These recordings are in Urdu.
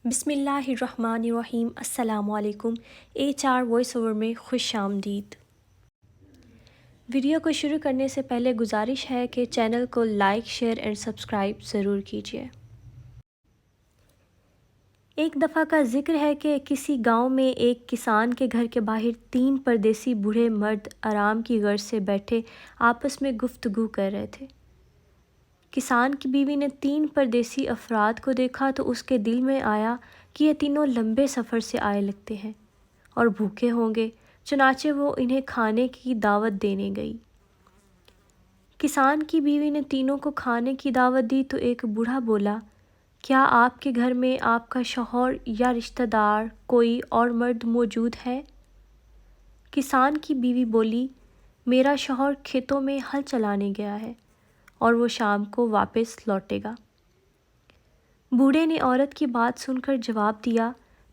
بسم اللہ الرحمن الرحیم۔ السلام علیکم۔ HR وائس اوور میں خوش آمدید۔ ویڈیو کو شروع کرنے سے پہلے گزارش ہے کہ چینل کو لائک، شیئر اینڈ سبسکرائب ضرور کیجیے۔ ایک دفعہ کا ذکر ہے کہ کسی گاؤں میں ایک کسان کے گھر کے باہر 3 پردیسی بوڑھے مرد آرام کی غرض سے بیٹھے آپس میں گفتگو کر رہے تھے۔ کسان کی بیوی نے 3 پردیسی افراد کو دیکھا تو اس کے دل میں آیا کہ یہ تینوں لمبے سفر سے آئے لگتے ہیں اور بھوکے ہوں گے، چنانچہ وہ انہیں کھانے کی دعوت دینے گئی۔ کسان کی بیوی نے تینوں کو کھانے کی دعوت دی تو ایک بوڑھا بولا، کیا آپ کے گھر میں آپ کا شوہر یا رشتہ دار کوئی اور مرد موجود ہے؟ کسان کی بیوی بولی، میرا شوہر کھیتوں میں ہل چلانے گیا ہے اور وہ شام کو واپس لوٹے گا۔ بوڑھے نے عورت کی بات سن کر جواب دیا،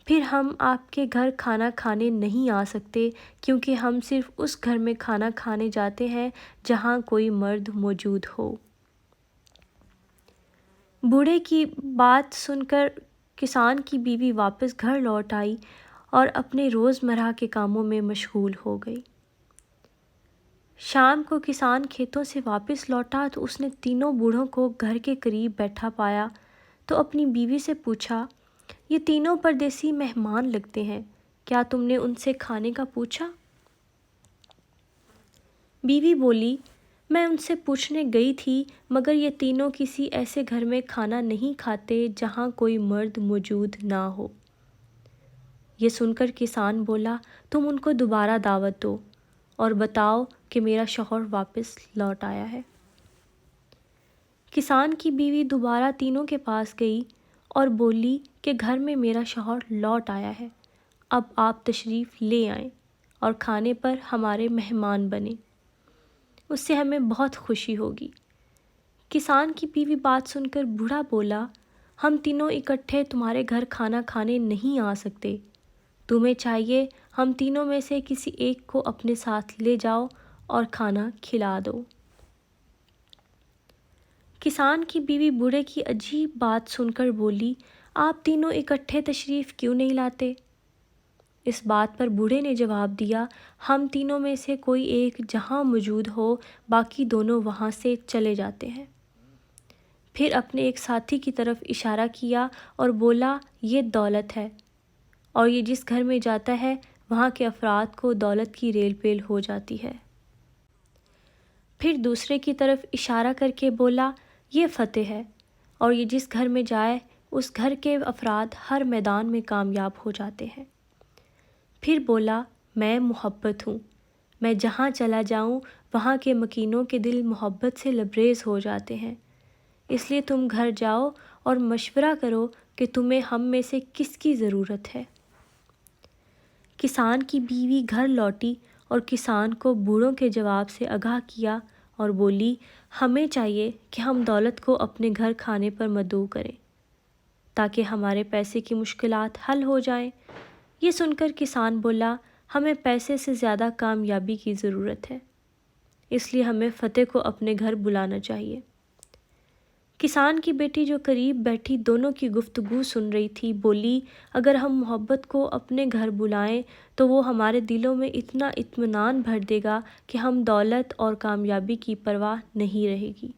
پھر ہم آپ کے گھر کھانا کھانے نہیں آ سکتے کیونکہ ہم صرف اس گھر میں کھانا کھانے جاتے ہیں جہاں کوئی مرد موجود ہو۔ بوڑھے کی بات سن کر کسان کی بیوی واپس گھر لوٹ آئی اور اپنے روزمرہ کے کاموں میں مشغول ہو گئی۔ شام کو کسان کھیتوں سے واپس لوٹا تو اس نے تینوں بوڑھوں کو گھر کے قریب بیٹھا پایا تو اپنی بیوی سے پوچھا، یہ تینوں پردیسی مہمان لگتے ہیں، کیا تم نے ان سے کھانے کا پوچھا؟ بیوی بولی، میں ان سے پوچھنے گئی تھی مگر یہ تینوں کسی ایسے گھر میں کھانا نہیں کھاتے جہاں کوئی مرد موجود نہ ہو۔ یہ سن کر کسان بولا، تم ان کو دوبارہ دعوت دو اور بتاؤ کہ میرا شوہر واپس لوٹ آیا ہے۔ کسان کی بیوی دوبارہ تینوں کے پاس گئی اور بولی کہ گھر میں میرا شوہر لوٹ آیا ہے، اب آپ تشریف لے آئیں اور کھانے پر ہمارے مہمان بنیں، اس سے ہمیں بہت خوشی ہوگی۔ کسان کی بیوی بات سن کر بوڑھا بولا، ہم تینوں اکٹھے تمہارے گھر کھانا کھانے نہیں آ سکتے، تمہیں چاہیے ہم تینوں میں سے کسی ایک کو اپنے ساتھ لے جاؤ اور کھانا کھلا دو۔ کسان کی بیوی بوڑھے کی عجیب بات سن کر بولی، آپ تینوں اکٹھے تشریف کیوں نہیں لاتے؟ اس بات پر بوڑھے نے جواب دیا، ہم تینوں میں سے کوئی ایک جہاں موجود ہو، باقی دونوں وہاں سے چلے جاتے ہیں۔ پھر اپنے ایک ساتھی کی طرف اشارہ کیا اور بولا، یہ دولت ہے اور یہ جس گھر میں جاتا ہے وہاں کے افراد کو دولت کی ریل پیل ہو جاتی ہے۔ پھر دوسرے کی طرف اشارہ کر کے بولا، یہ فتح ہے اور یہ جس گھر میں جائے اس گھر کے افراد ہر میدان میں کامیاب ہو جاتے ہیں۔ پھر بولا، میں محبت ہوں، میں جہاں چلا جاؤں وہاں کے مکینوں کے دل محبت سے لبریز ہو جاتے ہیں، اس لیے تم گھر جاؤ اور مشورہ کرو کہ تمہیں ہم میں سے کس کی ضرورت ہے۔ کسان کی بیوی گھر لوٹی اور کسان کو بوڑھوں کے جواب سے آگاہ کیا اور بولی، ہمیں چاہیے کہ ہم دولت کو اپنے گھر کھانے پر مدعو کریں تاکہ ہمارے پیسے کی مشکلات حل ہو جائیں۔ یہ سن کر کسان بولا، ہمیں پیسے سے زیادہ کامیابی کی ضرورت ہے، اس لیے ہمیں فتح کو اپنے گھر بلانا چاہیے۔ کسان کی بیٹی جو قریب بیٹھی دونوں کی گفتگو سن رہی تھی بولی، اگر ہم محبت کو اپنے گھر بلائیں تو وہ ہمارے دلوں میں اتنا اطمینان بھر دے گا کہ ہم دولت اور کامیابی کی پرواہ نہیں رہے گی۔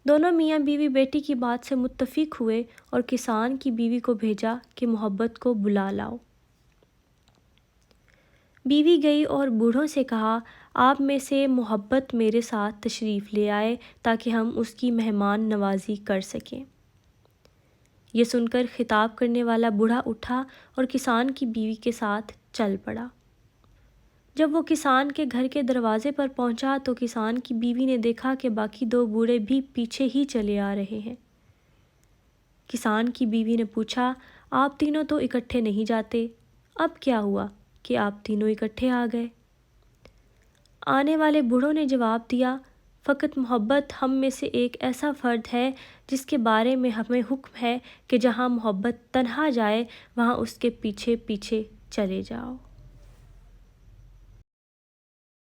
دونوں میاں بیوی بیٹی کی بات سے متفق ہوئے اور کسان کی بیوی کو بھیجا کہ محبت کو بلا لاؤ۔ بیوی گئی اور بوڑھوں سے کہا، آپ میں سے محبت میرے ساتھ تشریف لے آئے تاکہ ہم اس کی مہمان نوازی کر سکیں۔ یہ سن کر خطاب کرنے والا بوڑھا اٹھا اور کسان کی بیوی کے ساتھ چل پڑا۔ جب وہ کسان کے گھر کے دروازے پر پہنچا تو کسان کی بیوی نے دیکھا کہ باقی 2 بوڑھے بھی پیچھے ہی چلے آ رہے ہیں۔ کسان کی بیوی نے پوچھا، آپ تینوں تو اکٹھے نہیں جاتے، اب کیا ہوا کہ آپ تینوں اکٹھے آ گئے؟ آنے والے بوڑھوں نے جواب دیا، فقط محبت ہم میں سے ایک ایسا فرد ہے جس کے بارے میں ہمیں حکم ہے کہ جہاں محبت تنہا جائے وہاں اس کے پیچھے پیچھے چلے جاؤ۔